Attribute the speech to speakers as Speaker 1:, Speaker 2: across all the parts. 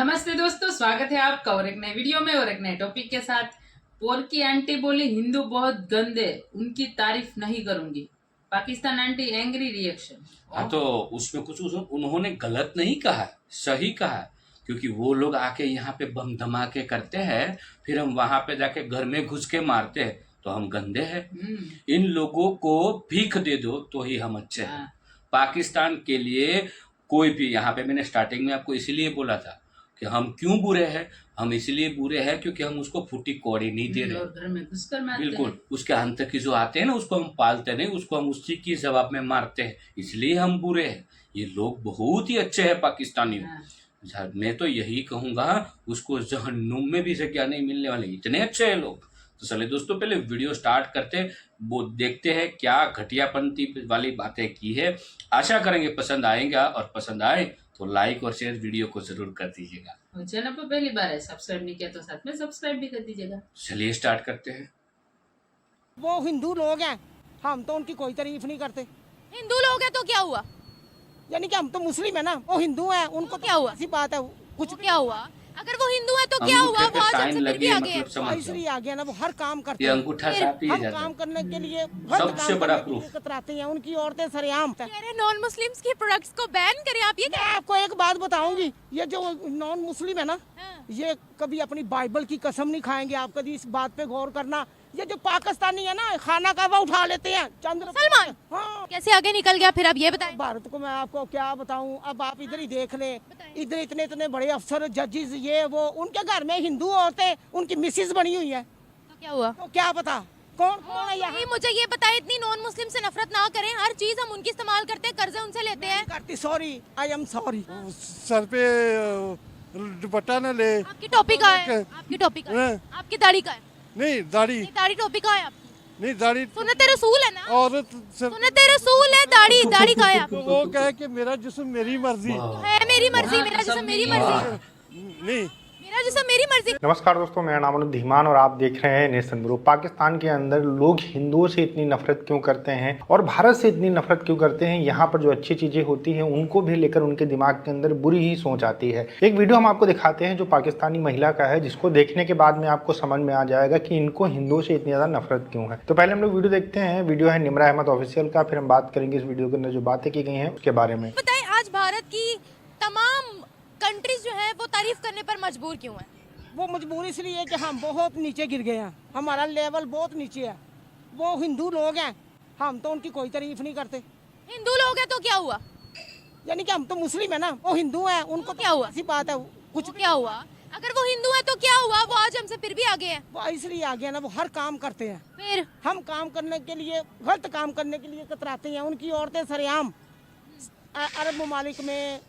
Speaker 1: नमस्ते दोस्तों, स्वागत है आपका और एक नए वीडियो में और एक नए टॉपिक के साथ। पोर की आंटी बोली हिंदू बहुत गंदे, उनकी तारीफ नहीं करूंगी। Pakistan aunty angry reaction.
Speaker 2: हाँ, तो उसमें कुछ उन्होंने गलत नहीं कहा, सही कहा। क्योंकि वो लोग आके यहाँ पे बम धमाके करते हैं, फिर हम वहां पे जाके घर में घुस के मारते हैं, तो हम गंदे हैं। इन लोगों को भीख दे दो तो ही हम अच्छे हैं। पाकिस्तान के लिए कोई भी, यहाँ पे मैंने स्टार्टिंग में आपको इसीलिए बोला था कि हम क्यों बुरे हैं। हम इसलिए बुरे हैं क्योंकि हम उसको फूटी कौड़ी नहीं दे रहे,
Speaker 1: घर में घुसकर मारते
Speaker 2: बिल्कुल।
Speaker 1: हैं।
Speaker 2: उसके आतंकी जो आते हैं ना, उसको हम पालते नहीं, उसको हम उसी की जवाब में मारते हैं, इसलिए हम बुरे हैं। ये लोग बहुत ही अच्छे हैं पाकिस्तानी। मैं तो यही कहूंगा, उसको जहन्नुम में भी जगह नहीं मिलने वाली, इतने अच्छे हैं लोग। तो चलिए दोस्तों, पहले वीडियो स्टार्ट करते, वो देखते हैं क्या घटियापंथी वाली बातें की है। आशा करेंगे पसंद आएगा, और पसंद आए तो लाइक और शेयर वीडियो को जरूर कर दीजिएगा।
Speaker 1: और चैनल पर पहली बार है, सब्सक्राइब नहीं किया तो साथ में सब्सक्राइब भी कर दीजिएगा।
Speaker 2: चलिए स्टार्ट करते हैं।
Speaker 3: वो हिंदू लोग हैं, हम तो उनकी कोई तारीफ नहीं करते।
Speaker 4: हिंदू लोग हैं तो क्या हुआ?
Speaker 3: यानी कि हम तो मुस्लिम है ना, वो हिंदू है, उनको
Speaker 4: क्या हुआ?
Speaker 3: ऐसी बात है कुछ
Speaker 4: क्या हुआ? अगर वो हिंदू है तो क्या हुआ? वो आज हमसे फिर भी आगे है।
Speaker 3: इसलिए आ गया ना, वो हर काम करते
Speaker 2: ये
Speaker 3: हैं।
Speaker 2: अंगूठा साथ ही
Speaker 3: हम
Speaker 2: जाता
Speaker 3: काम
Speaker 2: है।
Speaker 3: करने के लिए
Speaker 2: सबसे बड़ा प्रूफ
Speaker 3: कतराते हैं, उनकी औरतें सरेआम।
Speaker 4: कह रहे नॉन मुस्लिम्स के प्रोडक्ट्स को बैन करें, आप ये
Speaker 3: मैं आपको एक बात बताऊंगी, ये जो नॉन मुस्लिम है ना,
Speaker 4: हाँ।
Speaker 3: ये कभी अपनी बाइबल की कसम नहीं खाएंगे। आप कभी इस बात पे गौर करना। ये जो पाकिस्तानी है ना, खाना काबा उठा लेते हैं चंद्र
Speaker 4: सलमान।
Speaker 3: हाँ,
Speaker 4: कैसे आगे निकल गया फिर? अब ये बताएं।
Speaker 3: भारत को मैं आपको क्या बताऊं, अब आप इधर ही देख लें, इधर इतने इतने बड़े अफसर, जजेस, ये वो, उनके घर में हिंदू औरतें उनकी मिसेज बनी हुई है।
Speaker 4: तो क्या हुआ?
Speaker 3: तो क्या पता कौन कौन है यहाँ।
Speaker 4: नहीं, मुझे ये बताएं, इतनी नॉन मुस्लिम से नफरत ना करें। हर चीज हम उनकी इस्तेमाल करते हैं, कर्जे उनसे लेते हैं।
Speaker 3: करती, sorry, I am sorry.
Speaker 5: Sir पे दुपट्टा न ले।
Speaker 4: आपकी टॉपिक का है, आपकी टॉपिक का है, आपकी दाढ़ी का है।
Speaker 5: नहीं दाढ़ी,
Speaker 4: दाढ़ी टॉपिक का है आपकी।
Speaker 5: नहीं दाढ़ी
Speaker 4: सुन्नत रसूल है ना,
Speaker 5: औरत सर,
Speaker 4: सुन्नत रसूल है। दाढ़ी दाढ़ी का है आपकी।
Speaker 5: वो कहे कि मेरा जिस्म मेरी मर्जी।
Speaker 4: है मेरी मर्जी, मेरा जिस्म मेरी मर्जी,
Speaker 5: नहीं,
Speaker 4: मेरा जिस्म मेरी मर्जी।
Speaker 6: नमस्कार दोस्तों, मेरा नाम अनुज धीमान और आप देख रहे हैं नेशन ब्रो। पाकिस्तान के अंदर लोग हिंदुओं से इतनी नफरत क्यों करते हैं और भारत से इतनी नफरत क्यों करते हैं। यहाँ पर जो अच्छी चीजें होती हैं उनको भी लेकर उनके दिमाग के अंदर बुरी ही सोच आती है। एक वीडियो हम आपको दिखाते हैं जो पाकिस्तानी महिला का है, जिसको देखने के बाद में आपको समझ में आ जाएगा कि इनको हिंदुओं से इतनी ज्यादा नफरत क्यों है। तो पहले हम लोग वीडियो देखते हैं। वीडियो है निमरा अहमद ऑफिशियल का, फिर हम बात करेंगे इस वीडियो के अंदर जो बातें की गई हैं उसके बारे में।
Speaker 4: बताएं, आज भारत की तमाम कंट्रीज जो है वो तारीफ करने पर मजबूर क्यों है?
Speaker 3: वो मजबूरी इसलिए है कि हम बहुत नीचे गिर गए हैं, हमारा लेवल बहुत नीचे है। वो हिंदू लोग हैं, हम तो उनकी कोई तारीफ नहीं करते।
Speaker 4: हिंदू लोग हैं तो क्या हुआ?
Speaker 3: यानी कि हम तो मुस्लिम है ना, वो हिंदू है, उनको
Speaker 4: क्या हुआ?
Speaker 3: ऐसी बात है कुछ
Speaker 4: क्या हुआ? अगर वो हिंदू है तो क्या हुआ? वो आज हमसे फिर भी आगे है।
Speaker 3: वो इसलिए आ गया ना, वो हर काम करते हैं।
Speaker 4: फिर
Speaker 3: हम काम करने के लिए, गलत काम करने के लिए कतराते हैं। उनकी औरतें सरेआम अरब ममालिक में,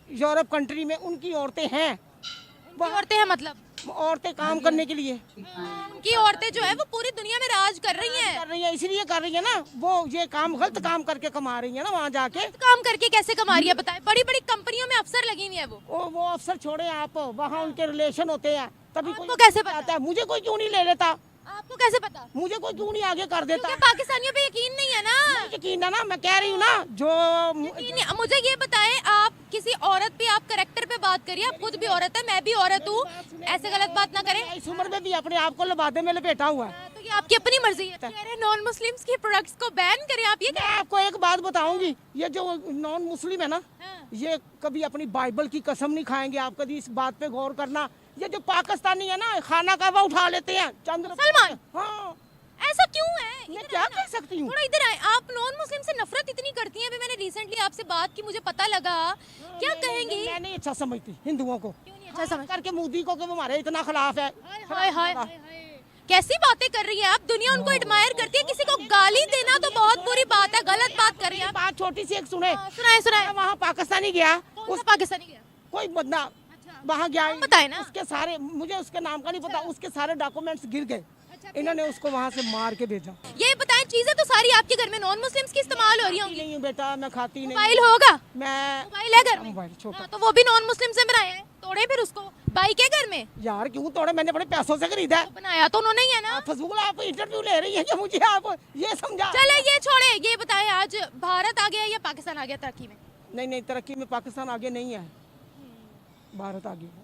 Speaker 3: यूरोप कंट्री में उनकी औरतें हैं।
Speaker 4: वो औरतें हैं, मतलब
Speaker 3: औरतें काम करने के लिए
Speaker 4: उनकी औरतें जो है वो पूरी दुनिया में राज कर रही हैं।
Speaker 3: इसलिए कर रही है ना। वो ये काम गलत काम करके कमा रही है ना, वहाँ जाके
Speaker 4: काम करके कैसे कमा रही है बताएं? बड़ी बड़ी कंपनियों में अफसर लगी हुई है
Speaker 3: वो अफसर छोड़े आप, वहाँ उनके रिलेशन होते हैं। तभी
Speaker 4: आपको कैसे पता?
Speaker 3: आता है, मुझे कोई क्यों नहीं ले लेता,
Speaker 4: आपको कैसे पता?
Speaker 3: मुझे कोई क्यों नहीं आगे कर देता।
Speaker 4: क्योंकि पाकिस्तानियों पे यकीन नहीं है ना।
Speaker 3: यकीन है ना, मैं कह रही हूँ ना। जो
Speaker 4: मुझे ये बताएं, आप किसी औरत पे, आप करेक्टर पे बात करिए। आप खुद भी औरत है, मैं भी औरत हूँ, ऐसे गलत बात ना करें।
Speaker 3: इस उम्र में भी अपने आप को लबादे में लपेटा हुआ है।
Speaker 4: तो ये आपकी अपनी मर्जी है। कह रहे नॉन मुस्लिम्स के प्रोडक्ट्स को बैन करें, आप ये
Speaker 3: मैं आपको एक बात बताऊंगी, ये जो नॉन मुस्लिम है ना,
Speaker 4: हाँ।
Speaker 3: ये कभी अपनी बाइबल की कसम नहीं खाएंगे। आप कभी इस बात पे गौर करना। ये जो पाकिस्तानी है ना, खाना काबा उठा लेते हैं चंद्र
Speaker 4: सलमान।
Speaker 3: हाँ,
Speaker 4: ऐसा क्यों है?
Speaker 3: मैं
Speaker 4: इधर
Speaker 3: क्या
Speaker 4: आए ना।
Speaker 3: कह सकती हूँ।
Speaker 4: थोड़ा इधर आए। आप नॉन मुस्लिम से नफरत इतनी करती हैं। अभी मैंने रिसेंटली आपसे बात की, मुझे पता लगा। क्या कहेंगी?
Speaker 3: मैं नहीं अच्छा समझती हिंदुओं को।
Speaker 4: क्यों नहीं अच्छा समझ
Speaker 3: करके मोदी को कि वो हमारे इतना खिलाफ है।
Speaker 4: हाय हाय हाय। कैसी बातें कर रही है आप? दुनिया उनको एडमायर करती है। किसी को गाली देना तो बहुत बुरी बात है, गलत बात कर रही है आप।
Speaker 3: बात छोटी सी एक सुने।
Speaker 4: सुनाए सुनाए।
Speaker 3: वहाँ पाकिस्तानी गया,
Speaker 4: उस पाकिस्तानी गया,
Speaker 3: कोई बंदा वहाँ गया,
Speaker 4: बताए ना।
Speaker 3: उसके सारे, मुझे उसके नाम का नहीं पता, उसके सारे डॉक्यूमेंट्स गिर गए। इन्होंने उसको वहाँ से मार के भेजा।
Speaker 4: ये बताएं, चीजें तो सारी आपके घर में नॉन मुस्लिम्स की इस्तेमाल हो रही होंगी।
Speaker 3: नहीं बेटा, मैं खाती नहीं।
Speaker 4: मोबाइल होगा?
Speaker 3: मैं
Speaker 4: मोबाइल है घर में?
Speaker 3: मोबाइल छोटा।
Speaker 4: हाँ, तो वो भी नॉन मुस्लिम से बनाया है। तोड़े फिर उसको। बाइक है घर में?
Speaker 3: यार क्यों तोड़े, मैंने अपने पैसों से खरीदा है।
Speaker 4: तो बनाया तो उन्होंने ही है ना।
Speaker 3: फजूल आप इंटरव्यू ले रही है कि मुझे आप ये समझा।
Speaker 4: चले ये छोड़े, ये बताएं, आज भारत आ गया या पाकिस्तान आ गया तरक्की में?
Speaker 3: नहीं तरक्की में पाकिस्तान आगे नहीं है, भारत आगे है।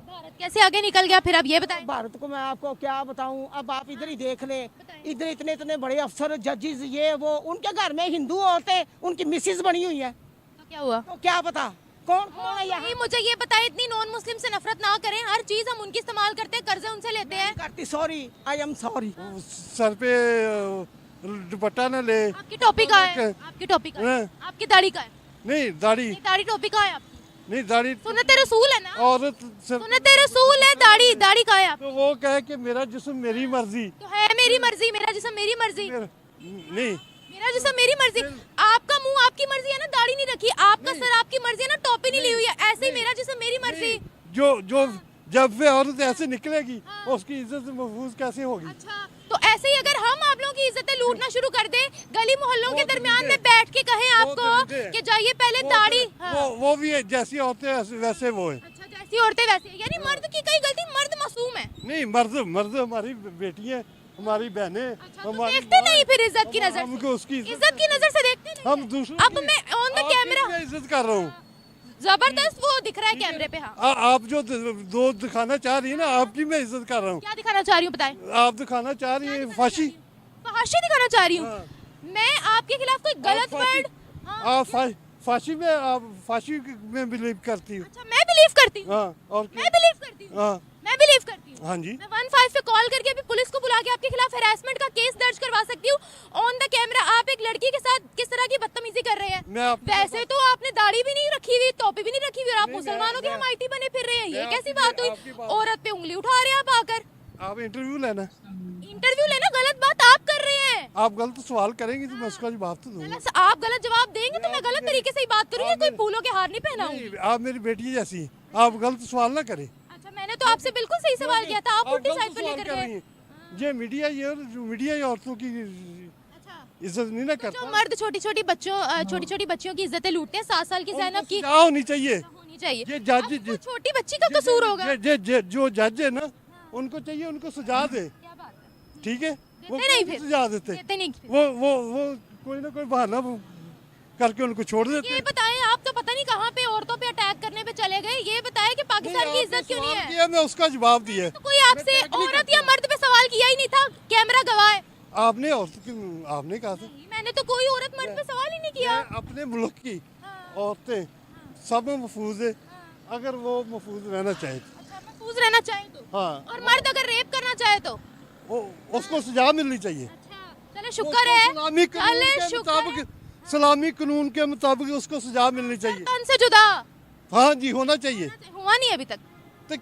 Speaker 4: भारत कैसे आगे निकल गया फिर आप ये बताएं।
Speaker 3: भारत को मैं आपको क्या बताऊं, अब आप इधर ही देख लें, इधर इतने इतने बड़े अफसर, जजेस, ये वो, उनके घर में हिंदू औरतें उनकी मिसेज बनी हुई है,
Speaker 4: तो क्या हुआ?
Speaker 3: तो क्या पता कौन कौन है यहाँ।
Speaker 4: नहीं, मुझे ये बताएं, इतनी नॉन मुस्लिम से नफरत ना करें, हर चीज हम उनकी इस्तेमाल करते हैं, कर्जे उनसे लेते हैं।
Speaker 3: करती, sorry, I am sorry.
Speaker 5: Sir पे दुपट्टा न ले।
Speaker 4: आपकी टॉपिक का है, आपकी टॉपिक का है, आपकी दाढ़ी का है,
Speaker 5: नहीं दाढ़ी,
Speaker 4: नहीं दाढ़ी टॉपिक का है आपकी,
Speaker 5: नहीं दाढ़ी
Speaker 4: सुन्नत रसूल है ना,
Speaker 5: औरत से,
Speaker 4: सुन्नत रसूल है, दाढ़ी दाढ़ी का है आप,
Speaker 5: तो वो कहे कि मेरा जिस्म मेरी मर्जी।
Speaker 4: तो है मेरी मर्जी, मेरा जिस्म मेरी मर्जी,
Speaker 5: नहीं,
Speaker 4: मेरा जिस्म मेरी मर्जी। आपका मुंह आपकी मर्जी है ना, दाढ़ी नहीं रखी, आपका सर आपकी मर्जी है ना, टोपी नहीं ली हुई है, ऐसे ही मेरा जिस्म मेरी मर्जी।
Speaker 5: जो जो जब वे औरत ऐसे निकलेगी उसकी इज्जत महफूज कैसे होगी।
Speaker 4: अच्छा, तो ऐसे ही अगर हम आप लोगों की इज्जतें लूटना शुरू कर दे, गली मोहल्लों के दरमियान में बैठ के कहें आपको कि जाइए पहले दाढ़ी,
Speaker 5: वो भी है, जैसी औरतें वैसे वो है।
Speaker 4: अच्छा, जैसी औरतें वैसे, यानी मर्द की कई गलती, मर्द मासूम है।
Speaker 5: नहीं, मर्द हमारी बेटी है, हमारी बहनें,
Speaker 4: अच्छा, तो
Speaker 5: हमारी
Speaker 4: देखते नहीं फिर इज्जत की नजर
Speaker 5: हमको उसकी
Speaker 4: से, इज्जत की नजर से देखते नहीं
Speaker 5: हम
Speaker 4: हैं।
Speaker 5: दूसरों
Speaker 4: अब मैं ऑन द कैमरा
Speaker 5: मैं इज्जत कर रहा हूँ।
Speaker 4: जबरदस्त वो दिख रहा है कैमरे पे। हाँ,
Speaker 5: आप जो दो दिखाना चाह रही है ना, आपकी मैं इज्जत कर रहा हूँ।
Speaker 4: क्या दिखाना चाह रही हूँ बताएं?
Speaker 5: आप दिखाना चाह रही है फांसी।
Speaker 4: फांसी दिखाना चाह रही हूँ
Speaker 5: हाँ।
Speaker 4: मैं आपके खिलाफ कोई गलत
Speaker 5: फांसी-
Speaker 4: वर्ड? हाँ,
Speaker 5: आप फांसी में, आप फांसी में बिलीव करती हूँ।
Speaker 4: अच्छा, मैं बिलीव करती हूँ,
Speaker 5: हाँ, और
Speaker 4: मैं बिलीव करती हूँ,
Speaker 5: हाँ,
Speaker 4: मैं बिलीव करती हूँ।
Speaker 5: हाँ जी,
Speaker 4: मैं 15 पे कॉल करके अभी पुलिस को बुला के आपके खिलाफ हैरेसमेंट का केस दर्ज करवा सकती हूँ। ऑन द कैमरा आप एक लड़की के साथ किस तरह की बदतमीजी कर रहे हैं।
Speaker 5: मैं आपके
Speaker 4: वैसे तो आपने दाढ़ी भी नहीं रखी हुई, टोपी भी नहीं रखी हुई, और आप
Speaker 5: नहीं,
Speaker 4: मुसलमानों के
Speaker 5: मैं-
Speaker 4: हमायती बने फिर रहे हैं, ये
Speaker 5: मैं
Speaker 4: कैसी
Speaker 5: आपकी-
Speaker 4: बात
Speaker 5: आपकी
Speaker 4: हुई?
Speaker 5: बात-
Speaker 4: औरत पे उंगली उठा रहे हैं आप आकर,
Speaker 5: आप इंटरव्यू लेना।
Speaker 4: इंटरव्यू लेना, गलत बात आप कर रहे हैं।
Speaker 5: आप गलत सवाल करेंगी तो मैं उसका जवाब तो दूंगा।
Speaker 4: आप गलत जवाब देंगे तो मैं गलत तरीके से ही बात करूंगी, कोई फूलों के हार नहीं पहनाऊंगी।
Speaker 5: नहीं, आप मेरी बेटी जैसी, आप गलत सवाल ना करें।
Speaker 4: अच्छा, मैंने तो आपसे बिल्कुल सही सवाल किया था, आप उल्टी
Speaker 5: गलत
Speaker 4: साइड पर
Speaker 5: सवाल
Speaker 4: लेकर
Speaker 5: कर
Speaker 4: गए।
Speaker 5: रही हैं। ये मीडिया, ये मीडिया औरतों की
Speaker 4: अच्छा,
Speaker 5: इज्जत नहीं ना
Speaker 4: जो
Speaker 5: करता।
Speaker 4: मर्द छोटी छोटी बच्चियों की इज्जतें लूटते हैं, 7 साल की जैनब की
Speaker 5: सजा होनी चाहिए।
Speaker 4: होनी चाहिए।
Speaker 5: ये जज
Speaker 4: अब वो छोटी बच्ची का कसूर होगा।
Speaker 5: जो जज है ना, उनको चाहिए उनको सजा दे,
Speaker 4: क्या बात है?
Speaker 5: ठीक है। वो
Speaker 4: देते नहीं
Speaker 5: कौन सी
Speaker 4: फिर।
Speaker 5: सजा देते,
Speaker 4: देते नहीं फिर।
Speaker 5: वो कोई ना कोई बहाना करके उनको छोड़ देते।
Speaker 4: ये बताएं, आप तो पता नहीं कहाँ पे औरतों पे अटैक करने पे चले गए, ये बताएं कि पाकिस्तान की इज्जत क्यों नहीं है?
Speaker 5: किया, मैं उसका जवाब दिया।
Speaker 4: तो कोई आपसे औरत या मर्द पे सवाल किया ही नहीं था, कैमरा गवाह है।
Speaker 5: आपने आपने कहा था
Speaker 4: मैंने तो कोई औरत मर्द पे सवाल ही नहीं किया।
Speaker 5: मैं अपने मुल्क की औरतें सब महफूज है, अगर वो महफूज रहना चाहे तो।
Speaker 4: अच्छा, महफूज रहना चाहे तो।
Speaker 5: हाँ,
Speaker 4: और मर्द अगर रेप करना चाहे तो?
Speaker 5: उसको सजा मिलनी चाहिए।
Speaker 4: अच्छा, चले शुक्र है,
Speaker 5: इस्लामी कानून
Speaker 4: चले
Speaker 5: के
Speaker 4: शुक्र है।
Speaker 5: मुताबिक, इस्लामी कानून के मुताबिक उसको सजा मिलनी चाहिए।
Speaker 4: तन से जुदा
Speaker 5: हाँ जी, होना चाहिए।
Speaker 4: हुआ नहीं अभी तक।
Speaker 5: तक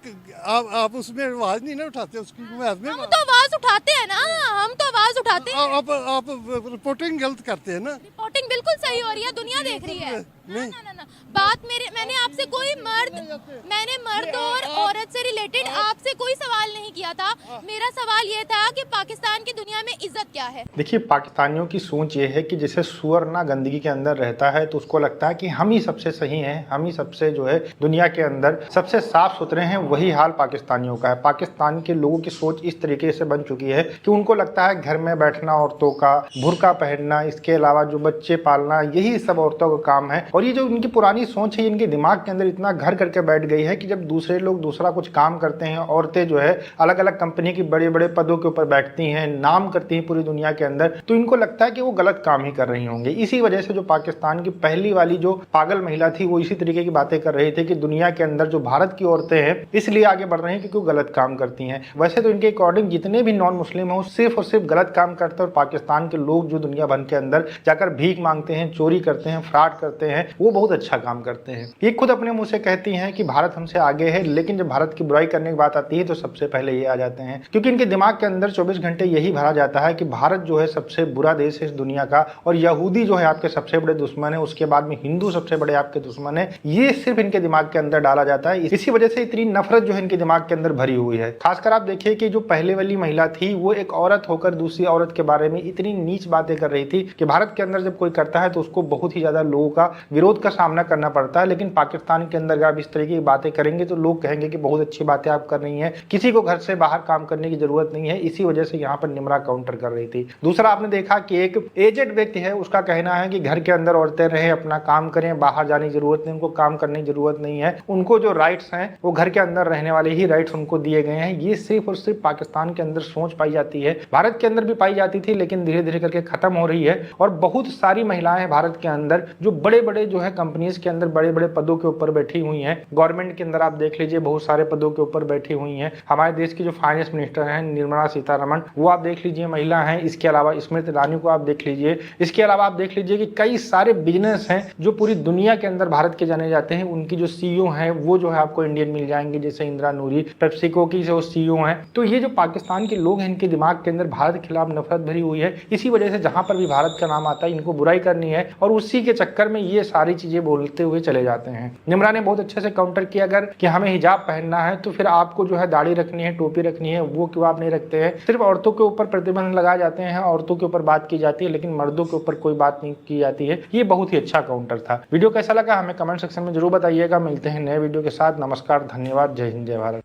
Speaker 5: आप उसमें आवाज नहीं ना उठाते, उसकी आवाज में
Speaker 4: हम तो आवाज उठाते हैं ना, हम तो आवाज उठाते हैं।
Speaker 5: आप रिपोर्टिंग गलत करते हैं ना।
Speaker 4: रिपोर्टिंग बिल्कुल सही हो रही है, दुनिया देख रही है।
Speaker 5: नहीं।
Speaker 4: ना बात मैंने आपसे कोई मैंने मर्द और औरत से रिलेटेड आपसे कोई सवाल नहीं किया था। मेरा सवाल ये था कि पाकिस्तान की दुनिया में इज्जत क्या है।
Speaker 6: देखिए, पाकिस्तानियों की सोच ये है कि जैसे सुअर ना गंदगी के अंदर रहता है तो उसको लगता है कि हम ही सबसे सही हैं, हम ही सबसे जो है दुनिया के अंदर सबसे साफ सुथरे हैं। वही हाल पाकिस्तानियों का है। पाकिस्तान के लोगों की सोच इस तरीके से बन चुकी है कि उनको लगता है घर में बैठना औरतों का, बुर्का पहनना, इसके अलावा जो बच्चे पालना, यही सब औरतों का काम है। और ये जो इनकी पुरानी सोच है, इनके दिमाग के अंदर इतना घर करके बैठ गई है कि जब दूसरे लोग दूसरा कुछ काम करते हैं, औरतें जो है अलग अलग कंपनी की बड़े बड़े पदों के ऊपर बैठती हैं, नाम करती हैं पूरी दुनिया के अंदर, तो इनको लगता है कि वो गलत काम ही कर रही होंगे। इसी वजह से जो पाकिस्तान की पहली वाली जो पागल महिला थी, वो इसी तरीके की बातें कर रही थी कि दुनिया के अंदर जो भारत की औरतें हैं इसलिए आगे बढ़ रही हैं क्योंकि वो गलत काम करती हैं। वैसे तो इनके अकॉर्डिंग जितने भी नॉन मुस्लिम हैं वो सिर्फ और सिर्फ गलत काम करते हैं, और पाकिस्तान के लोग जो दुनिया भर के अंदर जाकर भीख मांगते हैं, चोरी करते हैं, फ्रॉड करते हैं, वो बहुत अच्छा काम करते हैं। ये खुद अपने मुंह से कहती हैं कि भारत हमसे आगे है, लेकिन जब भारत की बुराई करने की बात आती है तो सबसे पहले ये आ जाते हैं, क्योंकि इनके दिमाग के अंदर 24 घंटे यही भरा जाता है कि भारत जो है सबसे बुरा देश है इस दुनिया का, और यहूदी जो है आपके सबसे बड़े दुश्मन है, उसके बाद में हिंदू सबसे बड़े आपके दुश्मन है। ये सिर्फ इनके दिमाग के अंदर डाला जाता है। इसी वजह से इतनी नफरत जो है इनके दिमाग के अंदर भरी हुई है। खासकर आप देखिए कि जो पहले वाली महिला थी वो एक औरत होकर दूसरी औरत के बारे में इतनी नीच बातें कर रही थी कि भारत के अंदर जब कोई करता है तो उसको बहुत ही ज्यादा लोगों का विरोध का सामना करना पड़ता है, लेकिन पाकिस्तान के अंदर अगर आप इस तरीके की बातें करेंगे तो लोग कहेंगे कि बहुत अच्छी बातें आप कर रही हैं, किसी को घर से बाहर काम करने की जरूरत नहीं है। इसी वजह से यहाँ पर निमरा काउंटर कर रही थी। दूसरा आपने देखा कि एक एजेड व्यक्ति है, उसका कहना है कि घर के अंदर औरतें रहें, अपना काम करें, बाहर जाने की जरूरत नहीं, उनको काम करने की जरूरत नहीं है, उनको जो राइट्स हैं वो घर के अंदर रहने वाले ही राइट्स उनको दिए गए हैं। ये सिर्फ और सिर्फ पाकिस्तान के अंदर सोच पाई जाती है, भारत के अंदर भी पाई जाती थी लेकिन धीरे धीरे करके खत्म हो रही है। और बहुत सारी महिलाएं भारत के अंदर जो बड़े बड़े जो है कंपनीज के अंदर बड़े बड़े पदों के ऊपर बैठी हुई हैं। गवर्नमेंट के अंदर आप देख लीजिए बहुत सारे पदों के ऊपर बैठी हुई हैं। हमारे देश की जो फाइनेंस मिनिस्टर हैं निर्मला सीतारमण, वो आप देख लीजिए महिला हैं। इसके अलावा स्मृति ईरानी को आप देख लीजिए। इसके अलावा आप देख लीजिए कि कई सारे बिजनेस हैं जो पूरी दुनिया के अंदर भारत के जाने जाते हैं, उनकी जो सीईओ हैं वो जो है आपको इंडियन मिल जाएंगे, जैसे इंदिरा नूरी, पेप्सिको की जो सीईओ हैं। तो ये जो पाकिस्तान के लोग हैं इनके दिमाग के अंदर भारत के खिलाफ नफरत भरी हुई है। इसी वजह से जहां पर भी भारत का नाम आता है इनको बुराई करनी है और उसी के चक्कर में ये सारी चीजें बोलते हुए चले जाते हैं। निम्रा ने बहुत अच्छे से काउंटर किया अगर कि हमें हिजाब पहनना है तो फिर आपको जो है दाढ़ी रखनी है, टोपी रखनी है, वो क्यों आप नहीं रखते हैं। सिर्फ औरतों के ऊपर प्रतिबंध लगाए जाते हैं, औरतों के ऊपर बात की जाती है लेकिन मर्दों के ऊपर कोई बात नहीं की जाती है। ये बहुत ही अच्छा काउंटर था। वीडियो कैसा लगा हमें कमेंट सेक्शन में जरूर बताइएगा। मिलते हैं नए वीडियो के साथ। नमस्कार, धन्यवाद, जय हिंद, जय भारत।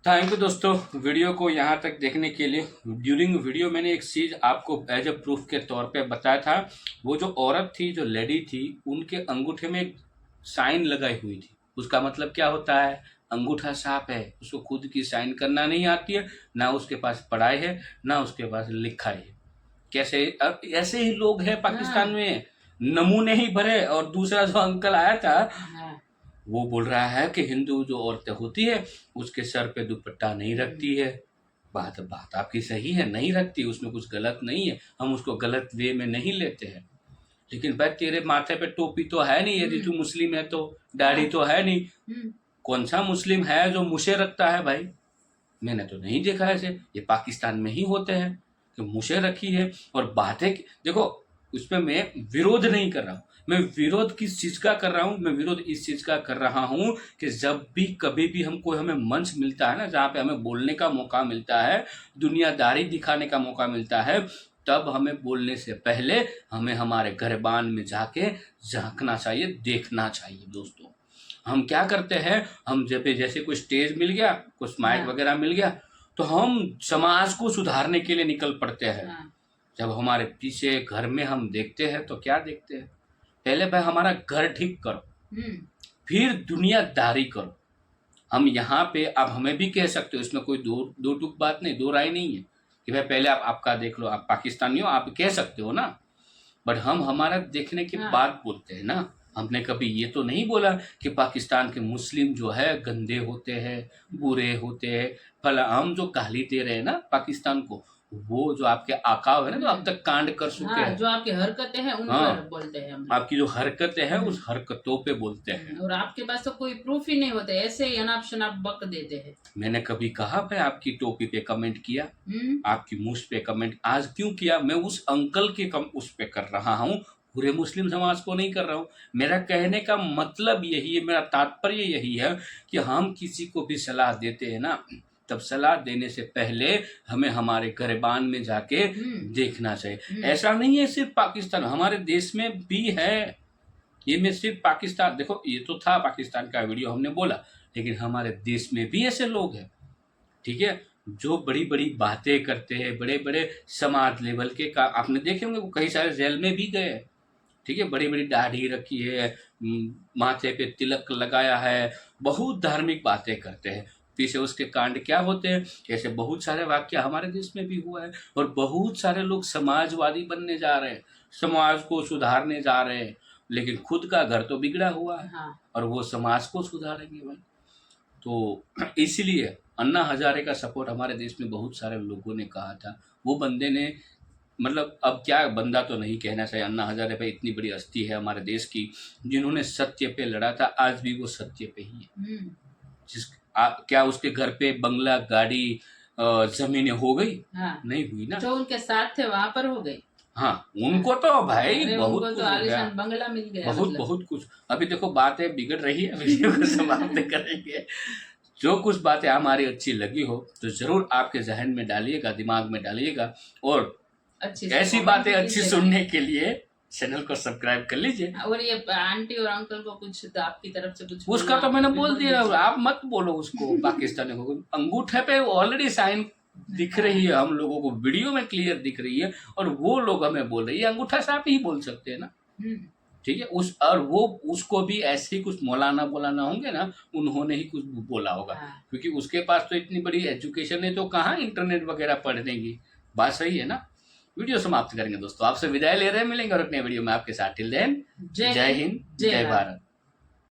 Speaker 2: थैंक यू दोस्तों, वीडियो को यहाँ तक देखने के लिए। ड्यूरिंग वीडियो मैंने एक चीज़ आपको एज ए प्रूफ के तौर पे बताया था। वो जो औरत थी, जो लेडी थी, उनके अंगूठे में एक साइन लगाई हुई थी। उसका मतलब क्या होता है? अंगूठा साफ है, उसको खुद की साइन करना नहीं आती है, ना उसके पास पढ़ाई है, ना उसके पास लिखाई है। कैसे? अब ऐसे ही लोग हैं पाकिस्तान में, नमूने ही भरे। और दूसरा जो अंकल आया था वो बोल रहा है कि हिंदू जो औरतें होती है उसके सर पे दुपट्टा नहीं रखती है। बात आपकी सही है, नहीं रखती, उसमें कुछ गलत नहीं है, हम उसको गलत वे में नहीं लेते हैं। लेकिन भाई तेरे माथे पे टोपी तो है नहीं, यदि तू मुस्लिम है तो दाढ़ी तो है नहीं। कौन सा मुस्लिम है जो मुशे रखता है भाई? मैंने तो नहीं देखा ऐसे। ये पाकिस्तान में ही होते हैं कि मुशे रखी है और बातें। देखो, उसमें मैं विरोध नहीं कर रहा हूँ। मैं विरोध किस चीज का कर रहा हूँ? मैं विरोध इस चीज का कर रहा हूँ कि जब भी कभी भी हमें मंच मिलता है ना, जहाँ पे हमें बोलने का मौका मिलता है, दुनियादारी दिखाने का मौका मिलता है, तब हमें बोलने से पहले हमें हमारे गिरबान में जाके झांकना चाहिए, देखना चाहिए। दोस्तों, हम क्या करते हैं, हम जब जैसे कोई स्टेज मिल गया, कुछ माइक वगैरह मिल गया, तो हम समाज को सुधारने के लिए निकल पड़ते हैं। जब हमारे पीछे घर में हम देखते हैं तो क्या देखते हैं? पहले भाई हमारा घर ठीक करो, फिर दुनियादारी करो। हम यहाँ पे, अब हमें भी कह सकते हो, इसमें कोई दो टूक बात नहीं, दो राय नहीं है कि भाई पहले आप आपका देख लो, आप पाकिस्तानी हो, आप कह सकते हो ना। बट हम हमारा देखने के बाद बोलते हैं ना। हमने कभी ये तो नहीं बोला कि पाकिस्तान के मुस्लिम जो है गंदे होते हैं, बुरे होते हैं, भला हम जो गाली दे रहे हैं ना पाकिस्तान को, वो जो आपके आकाव है ना, जो अब तक कांड कर चुके हैं,
Speaker 1: जो आपकी हरकतें हैं उन पर बोलते हैं हम।
Speaker 2: आपकी जो हरकतें हैं उस हरकतों पे बोलते हैं।
Speaker 1: और आपके पास तो कोई प्रूफ ही नहीं होता, ऐसे ही अनाप शनाप बक देते हैं।
Speaker 2: मैंने कभी कहा भाई आपकी टोपी पे कमेंट किया, आपकी मूछ पे कमेंट आज क्यों किया? मैं उस अंकल के उस पे कर रहा हूँ, पूरे मुस्लिम समाज को नहीं कर रहा हूँ। मेरा कहने का मतलब यही है, मेरा तात्पर्य यही है कि हम किसी को भी सलाह देते हैं ना, तब सलाह देने से पहले हमें हमारे गिरबान में जाके देखना चाहिए। ऐसा नहीं है सिर्फ पाकिस्तान, हमारे देश में भी है। ये मैं सिर्फ पाकिस्तान, देखो ये तो था पाकिस्तान का वीडियो हमने बोला, लेकिन हमारे देश में भी ऐसे लोग हैं, ठीक है, जो बड़ी बड़ी बातें करते हैं, बड़े बड़े समाज लेवल के का आपने देखे होंगे, वो कई सारे जेल में भी गए, ठीक है, बड़ी बड़ी दाढ़ी रखी है, माथे पे तिलक लगाया है, बहुत धार्मिक बातें करते हैं। पीछे उसके कांड क्या होते हैं? ऐसे बहुत सारे वाक्य हमारे देश में भी हुआ है। और बहुत सारे लोग समाजवादी बनने जा रहे हैं, समाज को सुधारने जा रहे हैं, लेकिन खुद का घर तो बिगड़ा हुआ है। और वो समाज को सुधारेंगे भाई? तो इसलिए अन्ना हजारे का सपोर्ट हमारे देश में बहुत सारे लोगों ने कहा था। वो बंदे ने, मतलब अब क्या, बंदा तो नहीं कहना चाहिए, अन्ना हजारे पे इतनी बड़ी हस्ती है हमारे देश की, जिन्होंने सत्य पे लड़ा था, आज भी वो सत्य पे ही है। क्या उसके घर पे बंगला, गाड़ी, जमीनें हो गई? नहीं हुई ना।
Speaker 1: जो उनके साथ थे वहां पर हो गई।
Speaker 2: हाँ, उनको तो भाई बहुत
Speaker 1: कुछ आलीशान बंगला मिल गया,
Speaker 2: बहुत कुछ। अभी देखो बातें बिगड़ रही है, वीडियो को समाप्त करेंगे। जो कुछ बातें हमारी अच्छी लगी हो तो जरूर आपके जहन में डालिएगा, दिमाग में डालिएगा, और ऐसी बातें अच्छी सुनने के लिए चैनल को सब्सक्राइब कर लीजिए।
Speaker 1: और ये आंटी और अंकल को कुछ आपकी तरफ से कुछ,
Speaker 2: उसका तो मैंने बोल दिया, आप मत बोलो उसको। पाकिस्तानी को अंगूठे पे ऑलरेडी साइन दिख रही है, हम लोगों को वीडियो में क्लियर दिख रही है, और वो लोग हमें बोल रही है, अंगूठा छाप ही बोल सकते हैं ना, ठीक है। और वो उसको भी ऐसे ही कुछ मौलाना होंगे ना, उन्होंने ही कुछ बोला होगा, क्योंकि उसके पास तो इतनी बड़ी एजुकेशन है, तो कहाँ इंटरनेट वगैरह पढ़ने की बात, सही है ना। वीडियो समाप्त करेंगे दोस्तों, आपसे विदाई ले रहे हैं, मिलेंगे और एक नए वीडियो में आपके साथ। टिल देन जय हिंद, जय भारत।